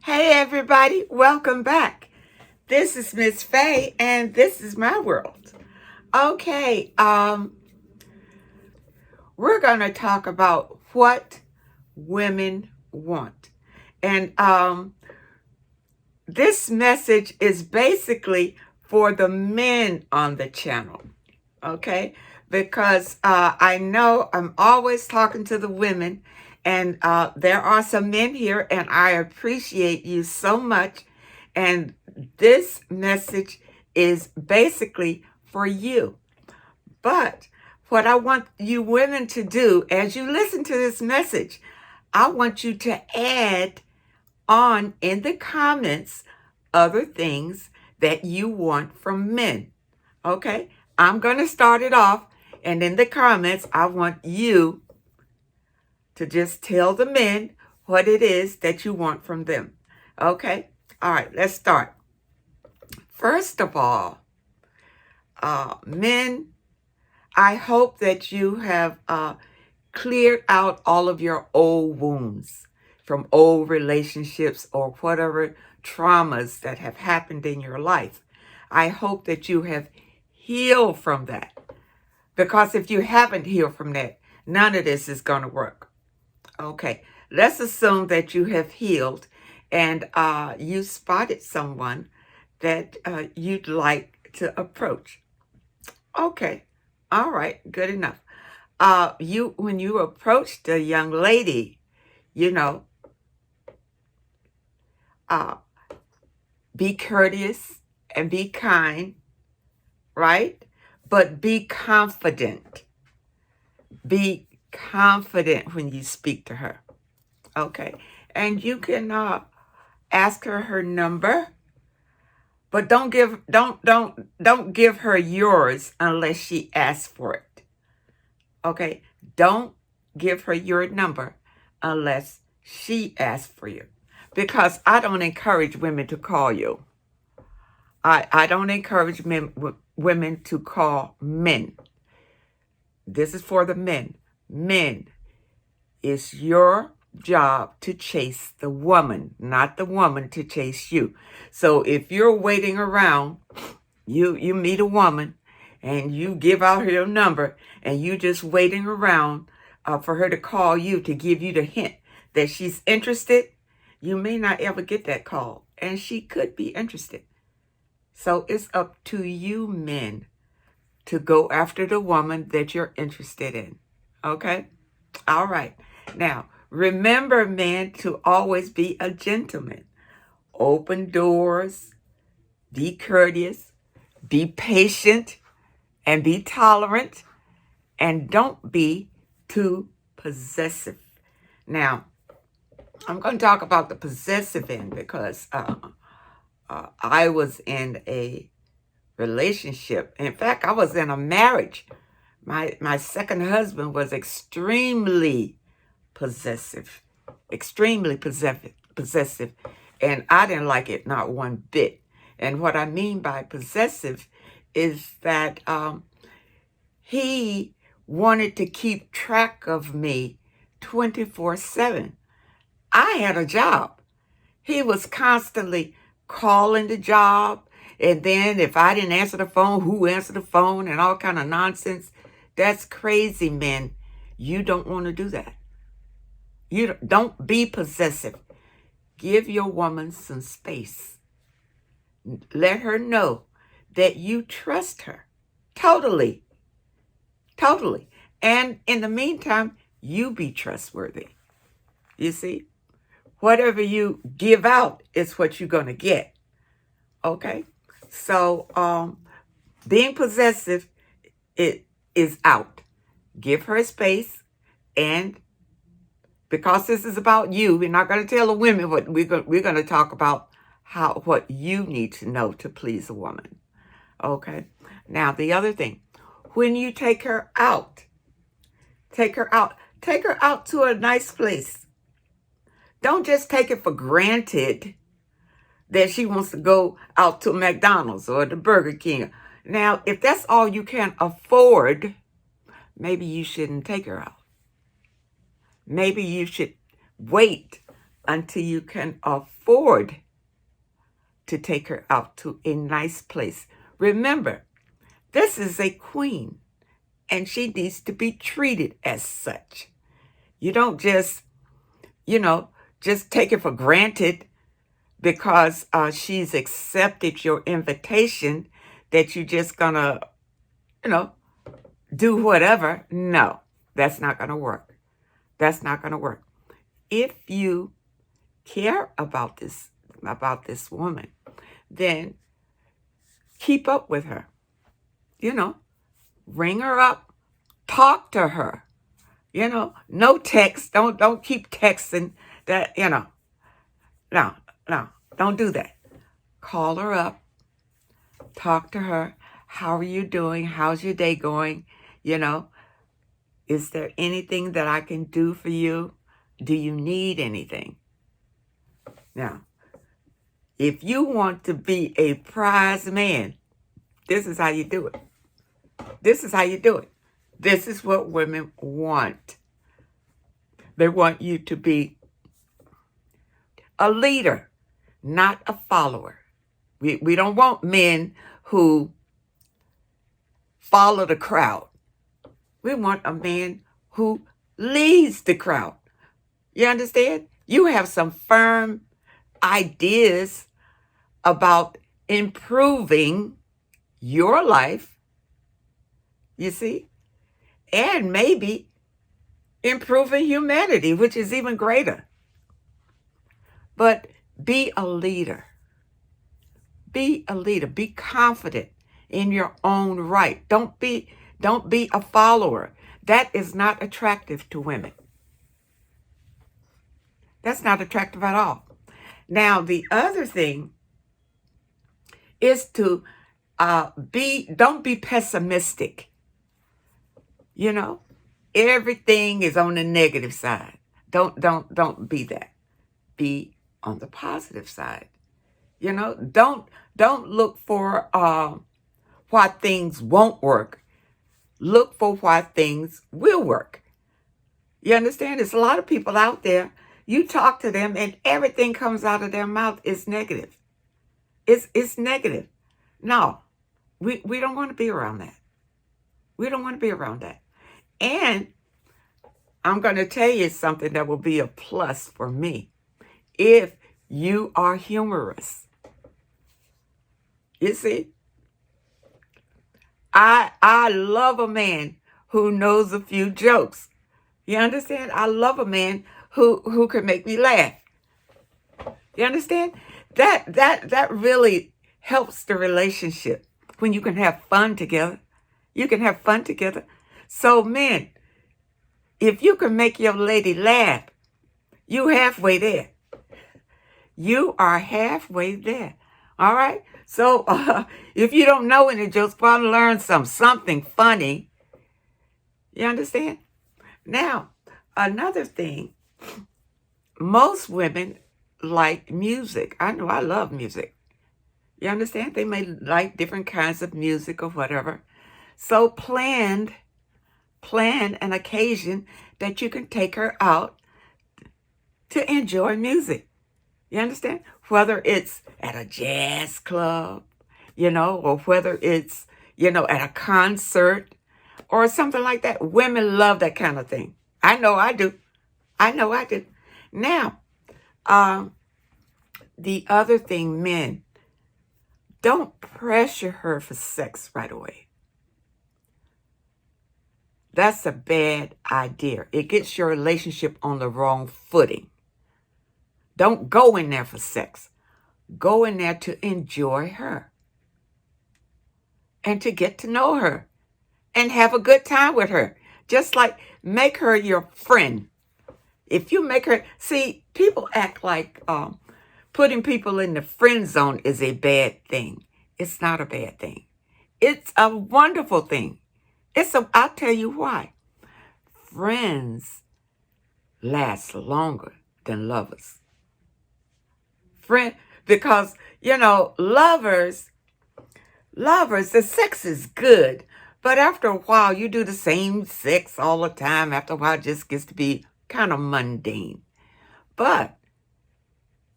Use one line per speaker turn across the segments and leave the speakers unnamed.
Hey everybody, welcome back. This is Miss Faye and this is my world. Okay, we're going to talk about what women want. And this message is basically for the men on the channel. Okay? Because I know I'm always talking to the women, and there are some men here, and I appreciate you so much. And this message is basically for you. But what I want you women to do as you listen to this message, I want you to add on in the comments other things that you want from men. Okay? I'm going to start it off, and in the comments, I want you to just tell the men what it is that you want from them. Okay? All right, let's start. First of all, men, I hope that you have cleared out all of your old wounds from old relationships or whatever traumas that have happened in your life. I hope that you have healed from that. Because if you haven't healed from that, none of this is going to work. Okay, let's assume that you have healed and you spotted someone that you'd like to approach. Okay, all right, good enough. When you approach the young lady, be courteous and be kind, right? But be confident. Be confident when you speak to her. Okay. And you can ask her number, but don't give her yours unless she asks for it. Okay? Don't give her your number unless she asks for you. Because I don't encourage women to call you. I don't encourage women to call men. This is for the men. Men, it's your job to chase the woman, not the woman to chase you. So if you're waiting around, you meet a woman and you give out her number and you just waiting around for her to call you to give you the hint that she's interested, you may not ever get that call, and she could be interested. So it's up to you men to go after the woman that you're interested in. Okay? All right. Now, remember, men, to always be a gentleman. Open doors, be courteous, be patient, and be tolerant, and don't be too possessive. Now, I'm going to talk about the possessive end because I was in a relationship. In fact, I was in a marriage. My second husband was extremely possessive, and I didn't like it not one bit. And what I mean by possessive is that he wanted to keep track of me 24/7. I had a job. He was constantly calling the job, and then if I didn't answer the phone, who answered the phone, and all kind of nonsense. That's crazy, men. You don't want to do that. You don't be possessive. Give your woman some space. Let her know that you trust her. Totally. Totally. And in the meantime, you be trustworthy. You see? Whatever you give out is what you're going to get. Okay? So, being possessive, it is out. Give her space, and because this is about you, we're not going to tell the women what we're going to talk about what you need to know to please a woman. Okay? Now, the other thing, when you take her out to a nice place. Don't just take it for granted that she wants to go out to McDonald's or the Burger King. Now, if that's all you can afford, maybe you shouldn't take her out. Maybe you should wait until you can afford to take her out to a nice place. Remember, this is a queen, and she needs to be treated as such. You don't just, just take it for granted because she's accepted your invitation that you're just gonna, do whatever. No, that's not gonna work. That's not gonna work. If you care about this woman, then keep up with her. Ring her up, talk to her. No text. Don't keep texting that, No, don't do that. Call her up, talk to her. How are you doing? How's your day going? Is there anything that I can do for you? Do you need anything? Now, if you want to be a prize man, this is how you do it. This is how you do it. This is what women want. They want you to be a leader, not a follower. We don't want men who follow the crowd. We want a man who leads the crowd. You understand? You have some firm ideas about improving your life, you see, and maybe improving humanity, which is even greater. But be a leader. Be a leader. Be confident in your own right. Don't be a follower. That is not attractive to women. That's not attractive at all. Now, the other thing is to don't be pessimistic. Everything is on the negative side. Don't be that. Be on the positive side. Don't look for why things won't work. Look for why things will work. You understand? There's a lot of people out there. You talk to them and everything comes out of their mouth is negative. It's negative. No, we don't want to be around that. We don't want to be around that. And I'm going to tell you something that will be a plus for me. If you are humorous. You see, I love a man who knows a few jokes. You understand? I love a man who can make me laugh. You understand? That really helps the relationship when you can have fun together. You can have fun together. So men, if you can make your lady laugh, you halfway there. You are halfway there. All right? So if you don't know any jokes, go out and learn something funny. You understand? Now, another thing, most women like music. I know I love music. You understand? They may like different kinds of music or whatever. So plan an occasion that you can take her out to enjoy music. You understand? Whether it's at a jazz club, or whether it's, at a concert or something like that. Women love that kind of thing. I know I do. Now, the other thing, men, don't pressure her for sex right away. That's a bad idea. It gets your relationship on the wrong footing. Don't go in there for sex. Go in there to enjoy her and to get to know her and have a good time with her. Just like make her your friend. If you make her, see, people act like putting people in the friend zone is a bad thing. It's not a bad thing. It's a wonderful thing. I'll tell you why. Friends last longer than lovers. Because, lovers, the sex is good. But after a while, you do the same sex all the time. After a while, it just gets to be kind of mundane. But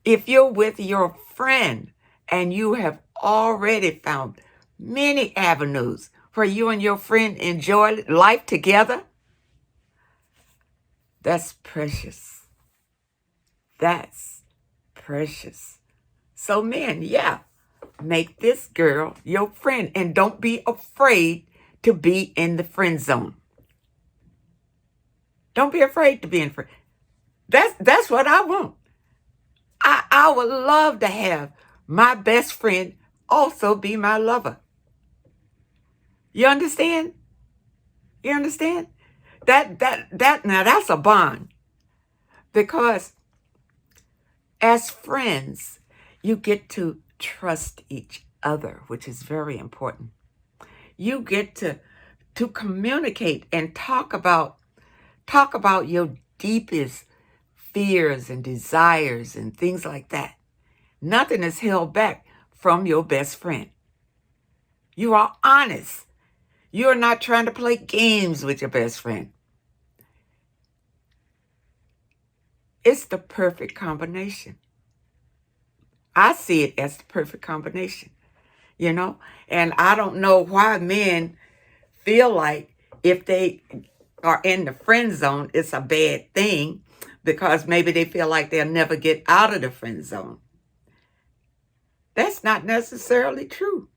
If you're with your friend and you have already found many avenues where you and your friend enjoy life together, that's precious. That's precious. So men, yeah, make this girl your friend and don't be afraid to be in the friend zone. Don't be afraid to be in friend. That's what I want. I would love to have my best friend also be my lover. You understand? You understand? Now that's a bond. Because as friends, you get to trust each other, which is very important. You get to communicate and talk about your deepest fears and desires and things like that. Nothing is held back from your best friend. You are honest. You are not trying to play games with your best friend. It's the perfect combination. I see it as the perfect combination, you know? And I don't know why men feel like if they are in the friend zone, it's a bad thing, because maybe they feel like they'll never get out of the friend zone. That's not necessarily true.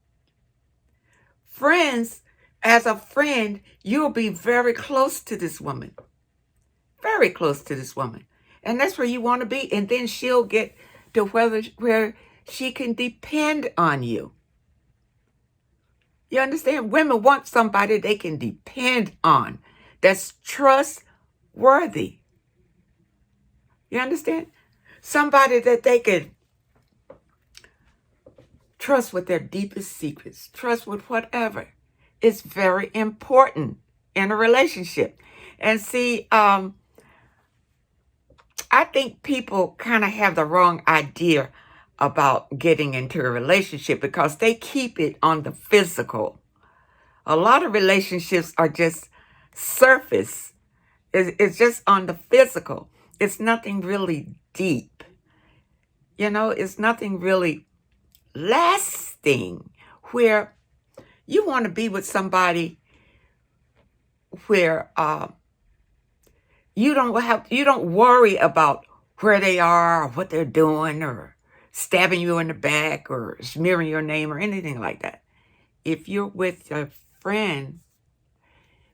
Friends, as a friend, you'll be very close to this woman. Very close to this woman. And that's where you want to be. And then she'll get to where she can depend on you. You understand? Women want somebody they can depend on, that's trustworthy. You understand? Somebody that they can trust with their deepest secrets, trust with whatever. It's very important in a relationship. And see, I think people kind of have the wrong idea about getting into a relationship because they keep it on the physical. A lot of relationships are just surface. It's just on the physical. It's nothing really deep. You know, it's nothing really lasting, where you want to be with somebody where you don't worry about where they are or what they're doing or stabbing you in the back or smearing your name or anything like that. If you're with a friend,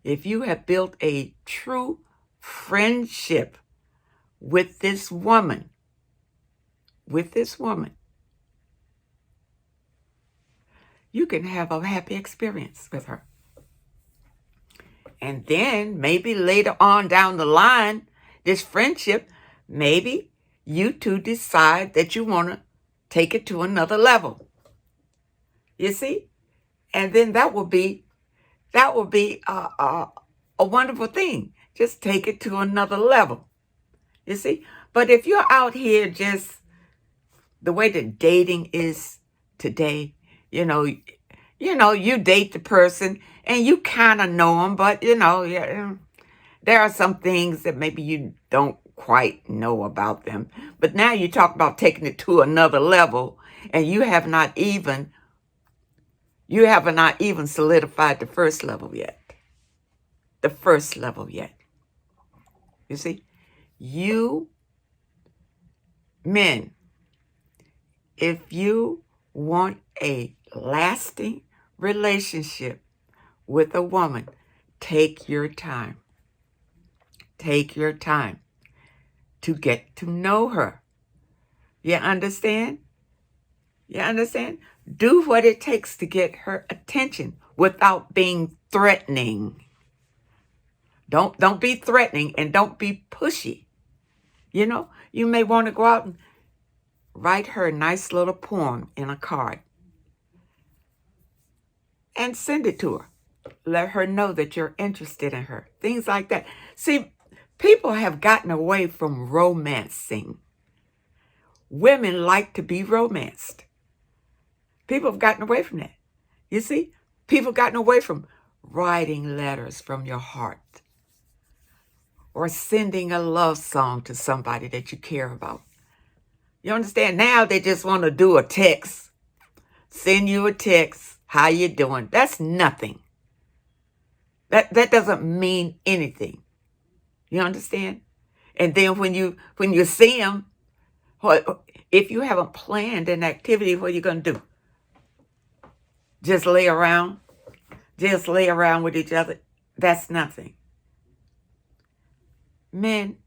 if you have built a true friendship with this woman, you can have a happy experience with her. And then maybe later on down the line, this friendship, maybe you two decide that you want to take it to another level. You see? And then that will be a wonderful thing. Just take it to another level. You see? But if you're out here just the way that dating is today, you date the person and you kind of know them, but there are some things that maybe you don't quite know about them. But now you talk about taking it to another level, and you have not even solidified the first level yet. The first level yet. You see, you men, if you want a lasting relationship with a woman, take your time. Take your time to get to know her. You understand? You understand? Do what it takes to get her attention without being threatening. Don't be threatening and don't be pushy. You may want to go out and write her a nice little poem in a card and send it to her. Let her know that you're interested in her. Things like that. See, people have gotten away from romancing. Women like to be romanced. People have gotten away from that. You see? People have gotten away from writing letters from your heart or sending a love song to somebody that you care about. You understand? Now they just want to do a text, send you a text, how you doing? That's nothing. That doesn't mean anything. You understand? And then when you see them, if you haven't planned an activity, what are you going to do? Just lay around? Just lay around with each other? That's nothing. Men,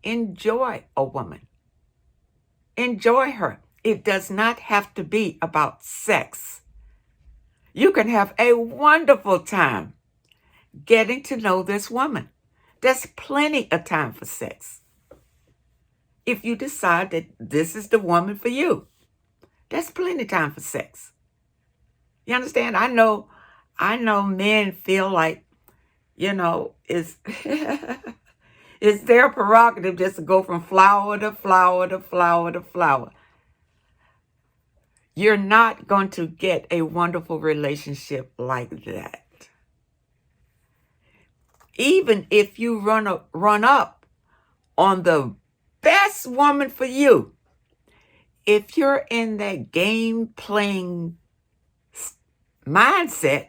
enjoy a woman. Enjoy her. It does not have to be about sex. You can have a wonderful time getting to know this woman. There's plenty of time for sex. If you decide that this is the woman for you, there's plenty of time for sex. You understand? I know men feel like, it's it's their prerogative just to go from flower to flower to flower to flower. You're not going to get a wonderful relationship like that. Even if you run up on the best woman for you, if you're in that game playing mindset,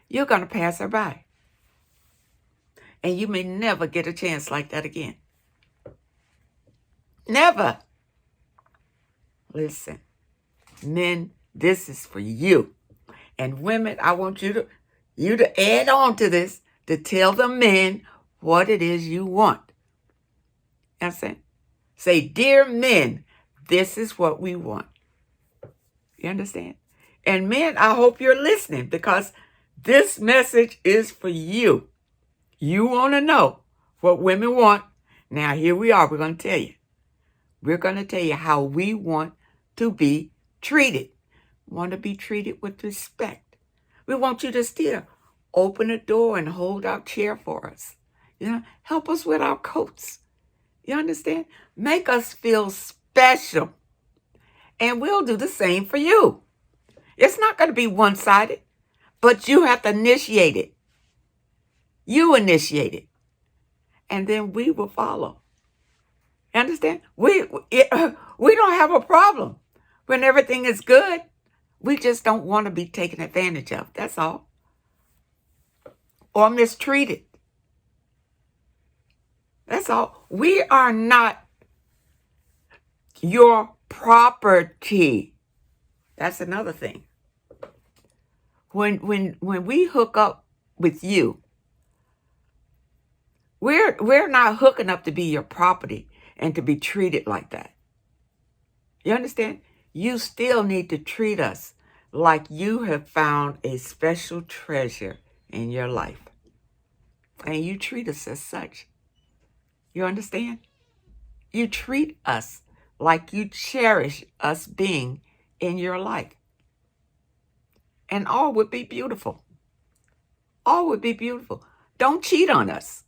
you're going to pass her by. And you may never get a chance like that again. Never. Listen, men, this is for you. And women, I want you to add on to this, to tell the men what it is you want. You understand? Say, dear men, this is what we want. You understand? And men, I hope you're listening, because this message is for you. You want to know what women want. Now, here we are. We're going to tell you. We're going to tell you how we want to be treated. We want to be treated with respect. We want you to still open the door and hold our chair for us. Help us with our coats. You understand? Make us feel special. And we'll do the same for you. It's not going to be one-sided, but you have to initiate it. You initiate it. And then we will follow. You understand? We don't have a problem when everything is good. We just don't want to be taken advantage of. That's all. Or mistreated. That's all. We are not your property. That's another thing. When we hook up with you, we're not hooking up to be your property and to be treated like that. You understand? You still need to treat us like you have found a special treasure in your life. And you treat us as such. You understand? You treat us like you cherish us being in your life. And all would be beautiful. All would be beautiful. Don't cheat on us.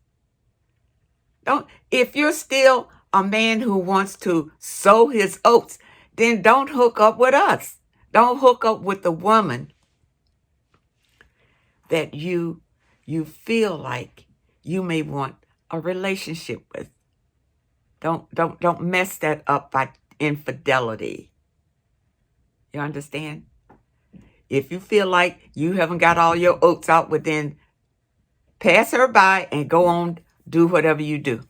If you're still a man who wants to sow his oats, then don't hook up with us. Don't hook up with the woman that you feel like you may want a relationship with. Don't mess that up by infidelity. You understand? If you feel like you haven't got all your oats out, well, then pass her by and go on, do whatever you do.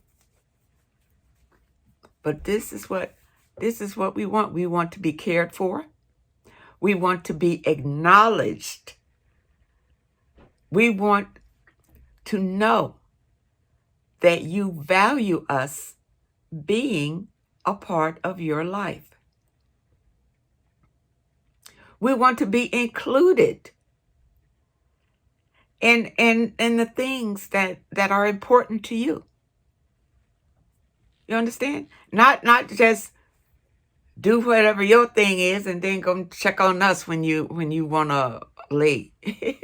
But this is what we want. We want to be cared for. We want to be acknowledged. We want to know that you value us being a part of your life. We want to be included in the things that are important to you. You understand? Not just do whatever your thing is and then go check on us when you want to lay.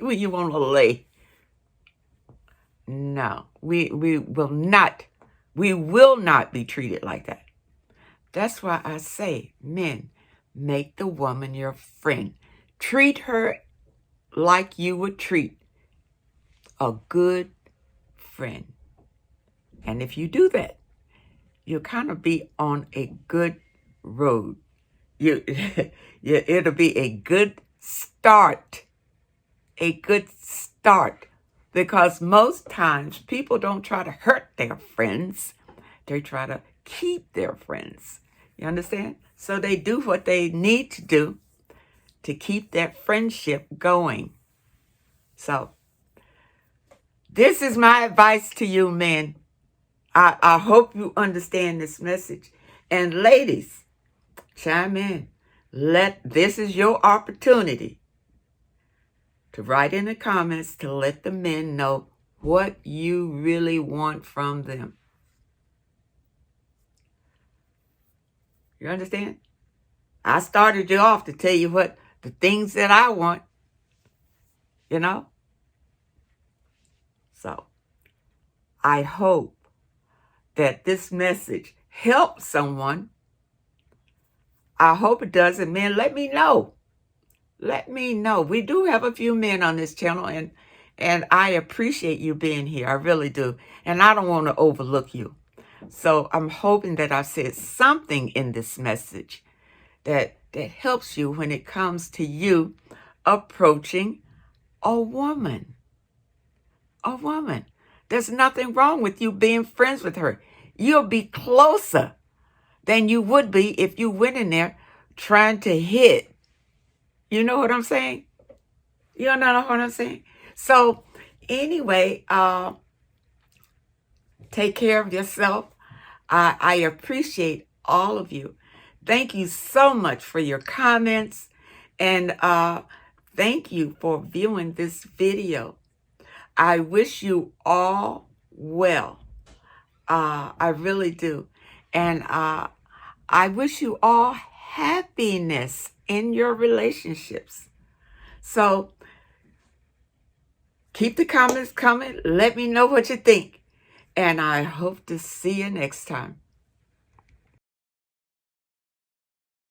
When you want to lay. No, we will not be treated like that. That's why I say, men, make the woman your friend. Treat her like you would treat a good friend. And if you do that, you'll kind of be on a good road You, it'll be a good start. A good start. Because most times people don't try to hurt their friends. They try to keep their friends. You understand? So they do what they need to do to keep that friendship going. So this is my advice to you, men. I hope you understand this message. And ladies, chime in. This is your opportunity to write in the comments to let the men know what you really want from them. You understand? I started you off to tell you what the things that I want, you know? So I hope that this message helps someone. I hope it does. And men, let me know. Let me know. We do have a few men on this channel, and I appreciate you being here. I really do. And I don't want to overlook you. So I'm hoping that I said something in this message that helps you when it comes to you approaching a woman. A woman. There's nothing wrong with you being friends with her. You'll be closer than you would be if you went in there trying to hit. You know what I'm saying? You don't know what I'm saying? So anyway, take care of yourself. I appreciate all of you. Thank you so much for your comments. And thank you for viewing this video. I wish you all well. I really do. And I wish you all happiness in your relationships. So keep the comments coming. Let me know what you think. And I hope to see you next time.